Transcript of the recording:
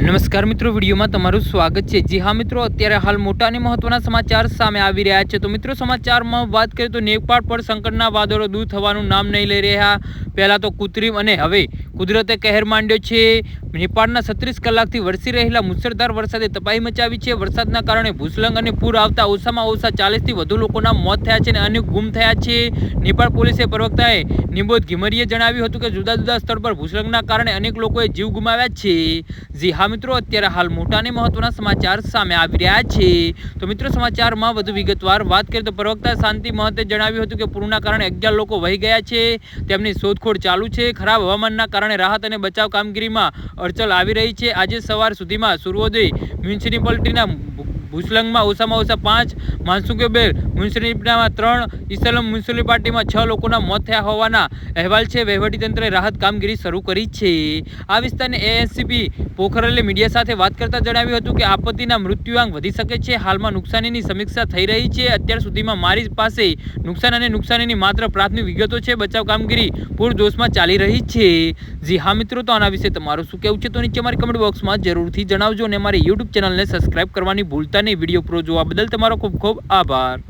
નમસ્કાર મિત્રો, વિડીયોમાં તમારું સ્વાગત છે। જી હા મિત્રો, અત્યારે હાલ મોટા અને મહત્વના સમાચાર સામે આવી રહ્યા છે। તો મિત્રો, સમાચારમાં વાત કરીએ તો નેપાળ પર સંકટના વાદળો દૂર થવાનું નામ નહીં લઈ રહ્યા। પહેલા તો કૃત્રિમ અને હવે કુદરતે કહેર માંડ્યો છે। નેપાળના 36 કલાકથી વરસી રહેલા મુશળધાર વરસાદે તબાહી મચાવી છે। વરસાદના કારણે ભૂસ્ખલન અને પૂર આવતા ઓછામાં ઓછા 40થી વધુ લોકોના મોત થયા છે અને અનેક ગુમ થયા છે। નેપાળ પોલીસે પ્રવક્તાએ નિબોધ ઘિમરીએ જણાવ્યું હતું કે જુદા જુદા સ્થળ પર ભૂસ્ખલનના કારણે અનેક લોકોએ જીવ ગુમાવ્યા છે। જી હા મિત્રો, અત્યારે હાલ મોટા અને મહત્વના સમાચાર સામે આવી રહ્યા છે। તો મિત્રો, સમાચારમાં વધુ વિગતવાર વાત કરીએ તો પ્રવક્તા શાંતિ મહતે જણાવ્યું હતું કે પૂરના કારણે 11 લોકો વહી ગયા છે। તેમની શોધખોળ ચાલુ છે। ખરાબ હવામાનના કારણે રાહત અને બચાવ કામગીરીમાં અડચણ આવી રહી છે। આજે સવાર સુધીમાં સૂર્યોદય મ્યુનિસિપાલિટીના ભૂસ્ખલનમાં ઓછામાં ઓછા 5, માનસુંગેબેર મ્યુનિસિપાલિટીમાં 3, ઇસલમ મ્યુનિસિપાલિટીમાં 6 લોકોના મોત થયા હોવાના અહેવાલ છે। વહીવટીતંત્રે રાહત કામગીરી શરૂ કરી છે। આ વિસ્તારની એએસપી પોખરલે મીડિયા સાથે વાત કરતા જણાવ્યું હતું કે આપત્તિના મૃત્યુઆંક વધી શકે છે। હાલમાં નુકસાનીની સમીક્ષા થઈ રહી છે। અત્યાર સુધીમાં મારી પાસે નુકસાન અને નુકસાનીની માત્ર પ્રાથમિક વિગતો છે। બચાવ કામગીરી પૂરજોશમાં ચાલી રહી છે। જી હા મિત્રો, તો આના વિશે તમારું શું કહેવું છે તો નીચે મારી કમેન્ટ બોક્સમાં જરૂરથી જણાવજો અને મારી યુટ્યુબ ચેનલને સબસ્ક્રાઇબ કરવાની ભૂલતા નહીં। વિડીયો પૂરો જોવા બદલ તમારો ખૂબ ખૂબ આભાર।